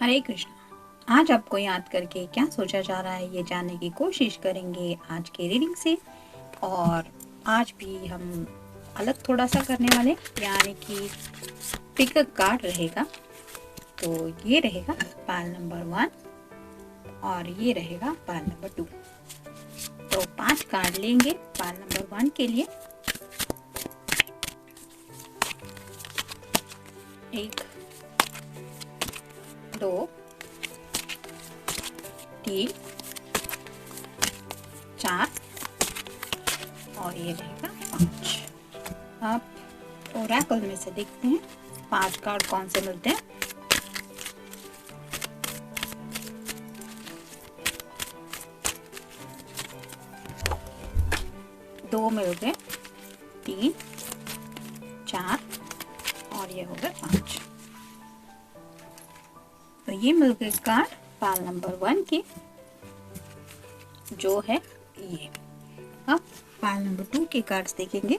हरे कृष्णा। आज आपको याद करके क्या सोचा जा रहा है ये जानने की कोशिश करेंगे आज के रीडिंग से। और आज भी हम अलग थोड़ा सा करने वाले, यानी कि पिक अ कार्ड रहेगा। तो ये रहेगा पाल नंबर 1 और ये रहेगा पाल नंबर 2। तो 5 कार्ड लेंगे पाल नंबर 1 के लिए। 1 2 3 4 और ये रहेगा 5। अब ओरेकल में से देखते हैं 5 कार्ड कौन से मिलते हैं। दो मिल गए, 3 4 और ये हो गए 5। तो ये मिल गए कार्ड पाल नंबर 1 के, जो है ये। अब पाल नंबर 2 के कार्ड्स देखेंगे।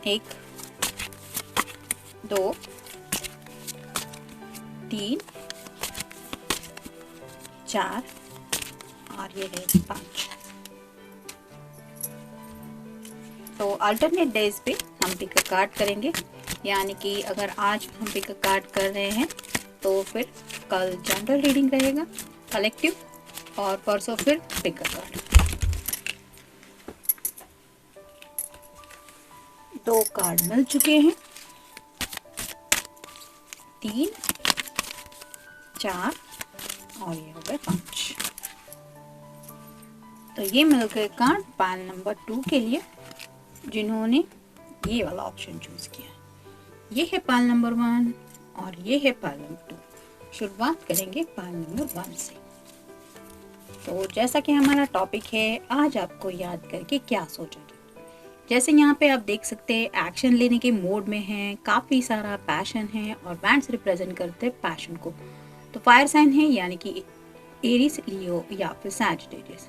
एक 2 3 4 और ये रहे 5। तो अल्टरनेट डेज पे हम पिक अ कार्ड करेंगे, यानी कि अगर आज हम पिक अ कार्ड कर रहे हैं तो फिर कल जनरल रीडिंग रहेगा कलेक्टिव, और परसों फिर पिक अ कार्ड। 2 कार्ड मिल चुके हैं, 3 4 और ये हो गए 5। तो ये मिल गए कार्ड पाल नंबर 2 के लिए, जिन्होंने ये वाला ऑप्शन चूज किया। ये है पाल नंबर 1 और ये है पाल नंबर 2। शुरुआत करेंगे पाल नंबर 1 से। तो जैसा कि हमारा टॉपिक है, आज आपको याद करके क्या सोचा जाए। जैसे यहाँ पे आप देख सकते हैं एक्शन लेने के मोड में हैं, काफ़ी सारा पैशन है और बैंड्स रिप्रेजेंट करते हैं पैशन को। तो फायर साइन है, यानी कि एरीज, लियो या फिर सैजिटेरियस।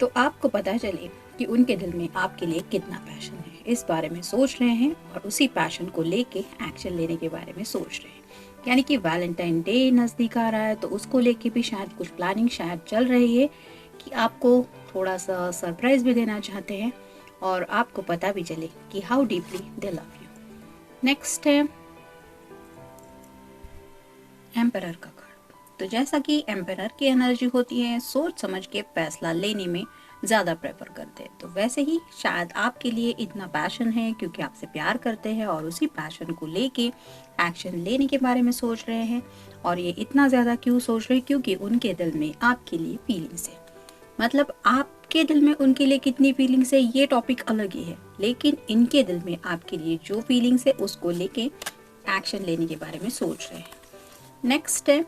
तो आपको पता चले कि उनके दिल में आपके लिए कितना पैशन है, इस बारे में सोच रहे हैं और उसी पैशन को लेके एक्शन लेने के बारे में सोच रहे हैं। यानी कि वैलेंटाइन डे नज़दीक आ रहा है, तो उसको लेके भी शायद कुछ प्लानिंग शायद चल रही है कि आपको थोड़ा सा सरप्राइज भी देना चाहते हैं और आपको पता भी चले कि how deeply they love you. Next है एम्परर का कार्ड। तो जैसा कि एम्परर की एनर्जी होती है, सोच समझ के फैसला लेने में ज़्यादा प्रेफर करते हैं, तो वैसे ही शायद आपके लिए इतना पैशन है क्योंकि आपसे प्यार करते हैं और उसी पैशन को लेके एक्शन लेने के बारे में सोच रहे हैं। और ये इतना ज़्यादा क्यों सोच रहे हैं, क्योंकि उनके दिल में आपके लिए फीलिंग्स है। मतलब आपके दिल में उनके लिए कितनी फीलिंग्स है ये टॉपिक अलग ही है, लेकिन इनके दिल में आपके लिए जो फीलिंग्स है उसको लेके एक्शन लेने के बारे में सोच रहे हैं। नेक्स्ट है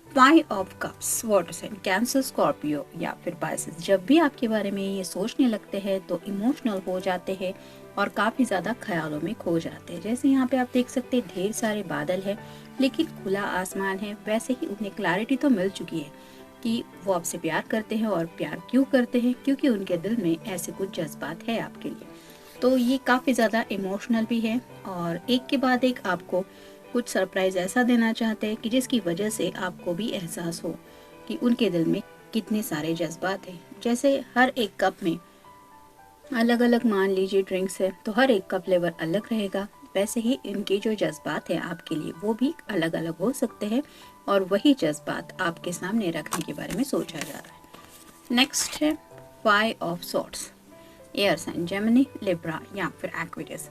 5 of cups, water sign Cancer, Scorpio या फिर पाइसेस। जब भी आपके बारे में ये सोचने लगते हैं तो इमोशनल हो जाते हैं और काफ़ी ज़्यादा ख्यालों में खो जाते हैं। जैसे यहाँ पे आप देख सकते हैं ढेर सारे बादल हैं लेकिन खुला आसमान है। वैसे ही उन्हें क्लैरिटी तो मिल चुकी है कि वो आपसे प्यार करते हैं, और प्यार क्यों करते हैं, क्योंकि उनके दिल में ऐसे कुछ जज्बात है आपके लिए। तो ये काफ़ी ज़्यादा इमोशनल भी है और एक के बाद एक आपको कुछ सरप्राइज ऐसा देना चाहते हैं कि जिसकी वजह से आपको भी एहसास हो कि उनके दिल में कितने सारे जज्बात हैं। जैसे हर एक कप में अलग अलग मान लीजिए ड्रिंक्स है, तो हर एक का फ्लेवर अलग रहेगा। वैसे ही इनके जो जज्बात हैं आपके लिए वो भी अलग अलग हो सकते हैं, और वही जज्बात आपके सामने रखने के बारे में सोचा जा रहा है। नेक्स्ट है 5 of swords, air sign Gemini, Libra या फिर एक्वेरियस।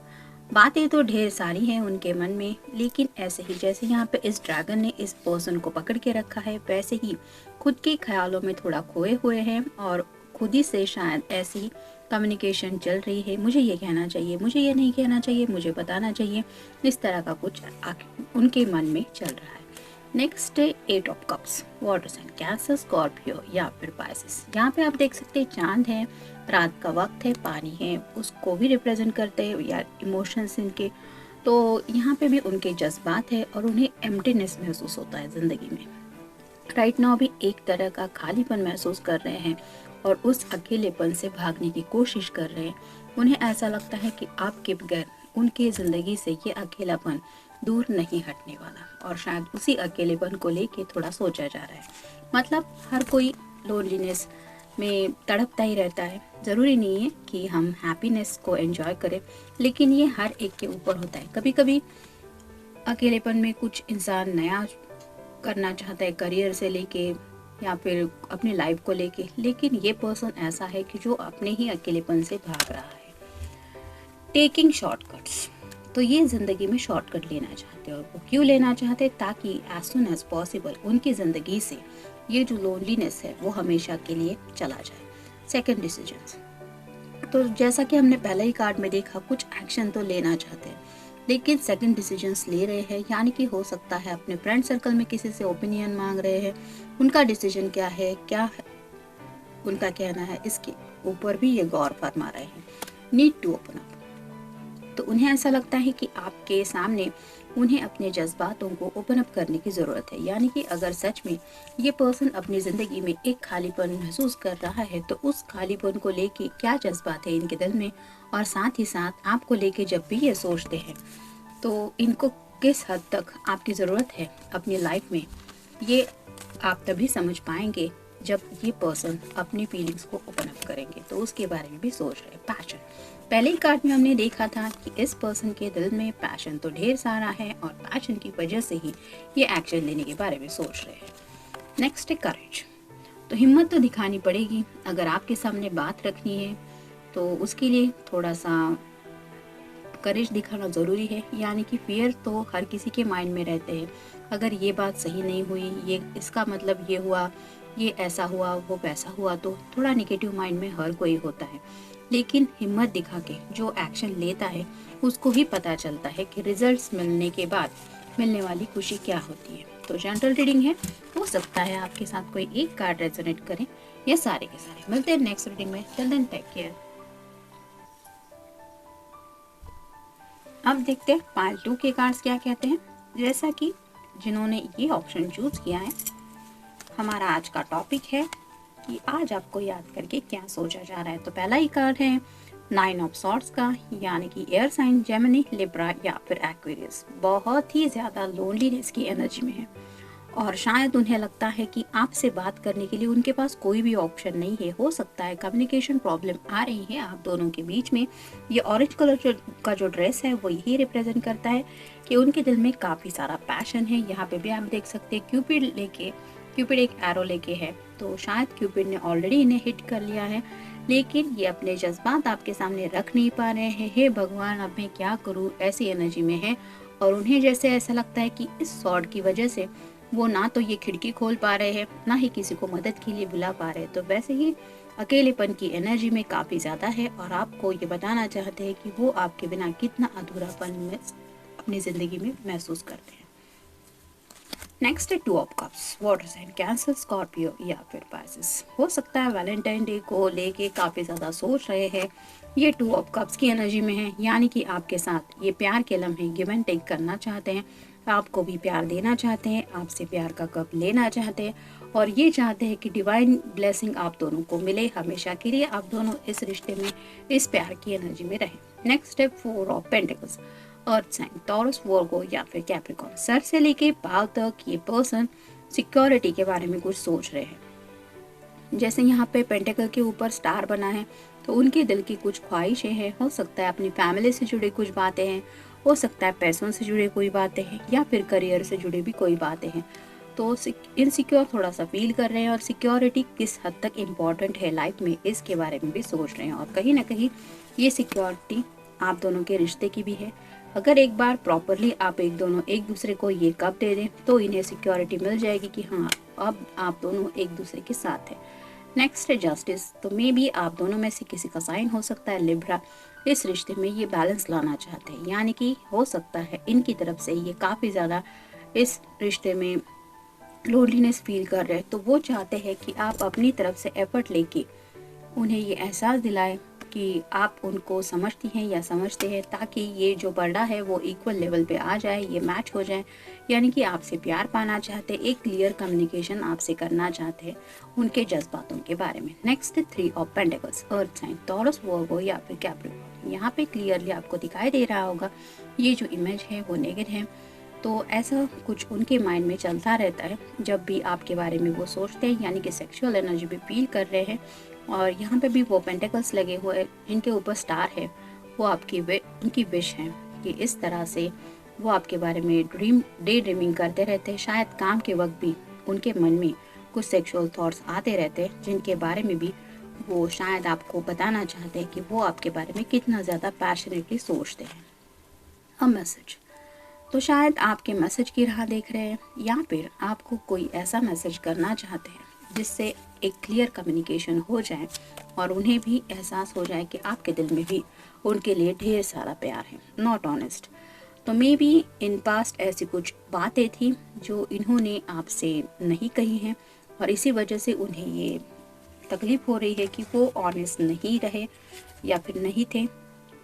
बातें तो ढेर सारी हैं उनके मन में, लेकिन ऐसे ही जैसे यहाँ पे इस ड्रैगन ने इस पर्सन को पकड़ के रखा है, वैसे ही खुद के ख्यालों में थोड़ा खोए हुए हैं और खुद ही से शायद ऐसी कम्युनिकेशन चल रही है, मुझे ये कहना चाहिए, मुझे ये नहीं कहना चाहिए, मुझे बताना चाहिए, इस तरह का कुछ उनके मन में चल रहा है। नेक्स्ट है 8 of cups, water sign Cancer, Scorpio या फिर पाइसेस। यहाँ पे आप देख सकते हैं चांद है, रात का वक्त है, पानी है, उसको भी रिप्रेजेंट करते हैं या इमोशंस इनके। तो यहाँ पे भी उनके जज्बात है और उन्हें एम्प्टीनेस महसूस होता है ज़िंदगी में। राइट नाउ भी एक तरह का खालीपन महसूस कर रहे हैं और उस अकेलेपन से भागने की कोशिश कर रहे हैं। उन्हें ऐसा लगता है कि आपके बगैर उनके ज़िंदगी से ये अकेलापन दूर नहीं हटने वाला और शायद उसी अकेलेपन को लेके थोड़ा सोचा जा रहा है। मतलब हर कोई लोनलीनेस में तड़पता ही रहता है। ज़रूरी नहीं है कि हम हैप्पीनेस को एंजॉय करें, लेकिन ये हर एक के ऊपर होता है। कभी कभी अकेलेपन में कुछ इंसान नया करना चाहता है, करियर से लेके या फिर अपनी लाइफ को लेके, लेकिन ये पर्सन ऐसा है कि जो अपने ही अकेलेपन से भाग रहा है। टेकिंग शॉर्टकट्स, तो ये ज़िंदगी में शॉर्टकट लेना चाहते हैं और वो क्यों लेना चाहते हैं, ताकि एज सुन एज पॉसिबल उनकी ज़िंदगी से ये जो लोनलीनेस है वो हमेशा के लिए चला जाए। सेकंड डिसीजंस, तो जैसा कि हमने पहले ही कार्ड में देखा, कुछ एक्शन तो लेना चाहते हैं लेकिन सेकंड डिसीजंस ले रहे हैं। यानी कि हो सकता है अपने फ्रेंड सर्कल में किसी से ओपिनियन मांग रहे हैं, उनका डिसीजन क्या है, उनका कहना है, इसके ऊपर भी ये गौर फरमा रहे हैं। नीड टू ओपन अप, तो उन्हें ऐसा लगता है कि आपके सामने उन्हें अपने जज्बातों को ओपन अप करने की ज़रूरत है। यानी कि अगर सच में ये पर्सन अपनी ज़िंदगी में एक खालीपन महसूस कर रहा है तो उस खालीपन को लेके क्या जज्बात है इनके दिल में, और साथ ही साथ आपको लेके जब भी ये सोचते हैं तो इनको किस हद तक आपकी ज़रूरत है अपनी लाइफ में, ये आप तभी समझ पाएंगे जब ये पर्सन अपनी फीलिंग्स को ओपन अप करेंगे। तो उसके बारे में भी सोच रहे हैं। पैशन, पहले ही कार्ड में हमने देखा था कि इस पर्सन के दिल में पैशन तो ढेर सारा है और पैशन की वजह से ही ये एक्शन लेने के बारे में सोच रहे हैं। नेक्स्ट है करेज, तो हिम्मत तो दिखानी पड़ेगी। अगर आपके सामने बात रखनी है तो उसके लिए थोड़ा सा करेज दिखाना ज़रूरी है। यानी कि फियर तो हर किसी के माइंड में रहते हैं। अगर ये बात सही नहीं हुई, ये इसका मतलब ये हुआ, ये ऐसा हुआ, वो वैसा हुआ, तो थोड़ा नेगेटिव माइंड में हर कोई होता है। लेकिन हिम्मत दिखा के जो एक्शन लेता है उसको ही पता चलता है कि रिजल्ट्स मिलने के बाद मिलने वाली खुशी क्या होती है। तो जनरल रीडिंग है, हो सकता है आपके साथ कोई एक कार्ड रेजोनेट करे या सारे के सारे। मिलते हैं नेक्स्ट रीडिंग में, टिल देन टेक केयर। अब देखते हैं पाइल 2 के कार्ड्स क्या कहते हैं। जैसा कि जिन्होंने ये ऑप्शन चूज किया है, हमारा आज का टॉपिक है कि आज आपको याद करके क्या सोचा जा रहा है। तो पहला ही कार्ड है 9 ऑफ सॉर्ड्स का, यानी कि एयर साइन, जेमिनी, लिब्रा या फिर एक्वेरियस बहुत ही ज़्यादा लोनलीनेस की एनर्जी में है और शायद उन्हें लगता है कि आपसे बात करने के लिए उनके पास कोई भी ऑप्शन नहीं है। हो सकता है कम्युनिकेशन प्रॉब्लम आ रही है आप दोनों के बीच में। ये ऑरेंज कलर का जो ड्रेस है वो यही रिप्रेजेंट करता है कि उनके दिल में काफ़ी सारा पैशन है। यहाँ पे भी आप देख सकते हैं क्यूपिड एक एरो लेके है, तो शायद क्यूपिड ने ऑलरेडी इन्हें हिट कर लिया है, लेकिन ये अपने जज्बात आपके सामने रख नहीं पा रहे हैं। हे भगवान, अब मैं क्या करूँ, ऐसी एनर्जी में है और उन्हें जैसे ऐसा लगता है कि इस सॉर्ड की वजह से वो ना तो ये खिड़की खोल पा रहे हैं, ना ही किसी को मदद के लिए बुला पा रहे हैं। तो वैसे ही अकेलेपन की एनर्जी में काफ़ी ज़्यादा है और आपको ये बताना चाहते हैं कि वो आपके बिना कितना अधूरापन में अपनी ज़िंदगी में महसूस करते हैं। नेक्स्ट है 2 of cups, water sign, Cancer, Scorpio या फिर पाइसेस। हो सकता है वैलेंटाइन डे को लेके काफ़ी ज़्यादा सोच रहे हैं। ये 2 ऑफ कप्स की एनर्जी में है, यानी कि आपके साथ ये प्यार के लम्हे गिव एंड टेक करना चाहते हैं। आपको भी प्यार देना चाहते हैं, आपसे प्यार का कप लेना चाहते हैं और ये चाहते हैं कि डिवाइन ब्लेसिंग आप दोनों को मिले हमेशा के लिए। आप दोनों इस रिश्ते में, इस प्यार की एनर्जी में रहें। Next step 4 of pentacles, earth sign, Taurus, Virgo या फिर कैप्रिकॉर्न। सर से लेके पांव तक ये पर्सन सिक्योरिटी के बारे में कुछ सोच रहे हैं। जैसे यहाँ पे पेंटिकल के ऊपर स्टार बना है, तो उनके दिल की कुछ ख्वाहिशें हैं। हो सकता है अपनी फैमिली से जुड़ी कुछ बातें हैं, हो सकता है पैसों से जुड़े कोई बातें हैं या फिर करियर से जुड़ी भी कोई बातें हैं। तो इनसिक्योर थोड़ा सा फील कर रहे हैं और सिक्योरिटी किस हद तक इम्पॉर्टेंट है लाइफ में, इसके बारे में भी सोच रहे हैं। और कहीं ना कहीं ये सिक्योरिटी आप दोनों के रिश्ते की भी है। अगर एक बार प्रॉपरली आप दोनों एक दूसरे को ये कप दे दें तो इन्हें सिक्योरिटी मिल जाएगी कि हाँ, अब आप दोनों एक दूसरे के साथ हैं। नेक्स्ट है जस्टिस, तो मे बी आप दोनों में से किसी का साइन हो सकता है लिब्रा। इस रिश्ते में ये बैलेंस लाना चाहते हैं, यानी कि हो सकता है इनकी तरफ से ये काफ़ी ज़्यादा इस रिश्ते में लोनलीनेस फील कर रहे हैं, तो वो चाहते हैं कि आप अपनी तरफ से एफर्ट लेके उन्हें ये एहसास दिलाएं कि आप उनको समझती हैं या समझते हैं, ताकि ये जो पर्दा है वो इक्वल लेवल पे आ जाए, ये मैच हो जाए। यानी कि आपसे प्यार पाना चाहते हैं, एक क्लियर कम्युनिकेशन आपसे करना चाहते हैं उनके जज्बातों के बारे में। नेक्स्ट है 3 of pentacles, earth sign, Taurus, Virgo या फिर कैप्रिकॉर्न। यहाँ पे क्लियरली आपको दिखाई दे रहा होगा ये जो इमेज है वो नेगेटिव है। तो ऐसा कुछ उनके माइंड में चलता रहता है जब भी आपके बारे में वो सोचते हैं, यानी कि सेक्सुअल एनर्जी भी फील कर रहे हैं। और यहाँ पे भी वो पेंटिकल्स लगे हुए जिनके ऊपर स्टार है, वो आपकी उनकी विश है कि इस तरह से वो आपके बारे में डे ड्रीमिंग करते रहते हैं। शायद काम के वक्त भी उनके मन में कुछ सेक्सुअल थॉट्स आते रहते हैं, जिनके बारे में भी वो शायद आपको बताना चाहते हैं कि वो आपके बारे में कितना ज़्यादा पैशनेटली सोचते हैं। अ मैसेज, तो शायद आपके मैसेज की राह देख रहे हैं, या फिर आपको कोई ऐसा मैसेज करना चाहते हैं जिससे एक क्लियर कम्युनिकेशन हो जाए और उन्हें भी एहसास हो जाए कि आपके दिल में भी उनके लिए ढेर सारा प्यार है। नॉट ऑनेस्ट, तो मे बी इन पास्ट ऐसी कुछ बातें थी जो इन्होंने आपसे नहीं कही हैं, और इसी वजह से उन्हें ये तकलीफ हो रही है कि वो ऑनेस्ट नहीं रहे या फिर नहीं थे।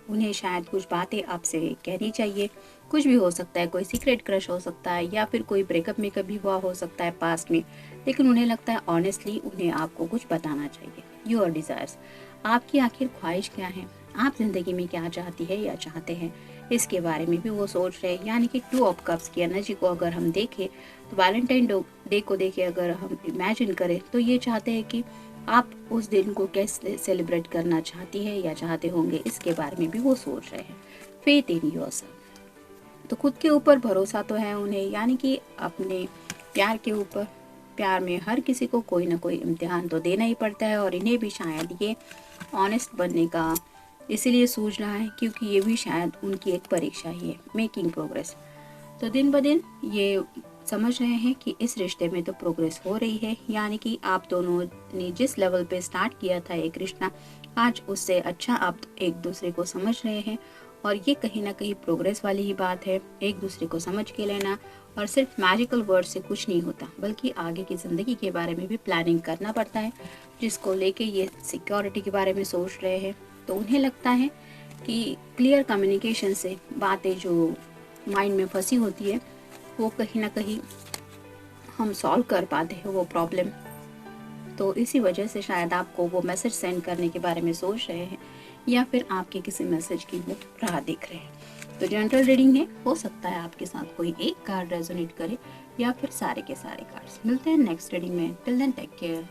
उन्हें शायद कुछ बातें आपसे कहनी चाहिए, कुछ भी हो सकता है, कोई सीक्रेट क्रश हो सकता है, या फिर कोई ब्रेकअप में कभी हुआ हो सकता है पास्ट में, लेकिन उन्हें लगता है ऑनेस्टली उन्हें आपको कुछ बताना चाहिए। योर डिज़ायर्स, आपकी आखिर ख्वाहिश क्या है, आप ज़िंदगी में क्या चाहती है या चाहते हैं, इसके बारे में भी वो सोच रहे हैं। यानी कि 2 ऑफ कप्स की एनर्जी को अगर हम देखें, तो वैलेंटाइन डे को देखें, अगर हम इमेजिन करें, तो ये चाहते हैं कि आप उस दिन को कैसे सेलिब्रेट करना चाहती है या चाहते होंगे, इसके बारे में भी वो सोच रहे हैं। फेथ इन योरसेल्फ, तो खुद के ऊपर भरोसा तो है उन्हें, यानी कि अपने प्यार के ऊपर। प्यार में हर किसी को कोई ना कोई इम्तिहान तो देना ही पड़ता है, और इन्हें भी शायद ये ऑनेस्ट बनने का इसीलिए सूझ रहा है क्योंकि ये भी शायद उनकी एक परीक्षा ही है, मेकिंग प्रोग्रेस। तो दिन ब दिन ये समझ रहे हैं कि इस रिश्ते में तो प्रोग्रेस हो रही है, यानी कि आप दोनों ने जिस लेवल पे स्टार्ट किया था एक रिश्ता, आज उससे अच्छा आप एक दूसरे को समझ रहे हैं। और ये कहीं ना कहीं प्रोग्रेस वाली ही बात है, एक दूसरे को समझ के लेना। और सिर्फ मैजिकल वर्ड से कुछ नहीं होता, बल्कि आगे की ज़िंदगी के बारे में भी प्लानिंग करना पड़ता है, जिसको लेके ये सिक्योरिटी के बारे में सोच रहे हैं। तो उन्हें लगता है कि क्लियर कम्युनिकेशन से बातें जो माइंड में फंसी होती है वो कहीं ना कहीं हम सॉल्व कर पाते हैं वो प्रॉब्लम। तो इसी वजह से शायद आपको वो मैसेज सेंड करने के बारे में सोच रहे हैं, या फिर आपके किसी मैसेज की वो राह देख रहे हैं। तो जनरल रीडिंग है, हो सकता है आपके साथ कोई एक कार्ड रेजोनेट करे या फिर सारे के सारे कार्ड्स। मिलते हैं नेक्स्ट रीडिंग में, टिल देन टेक केयर।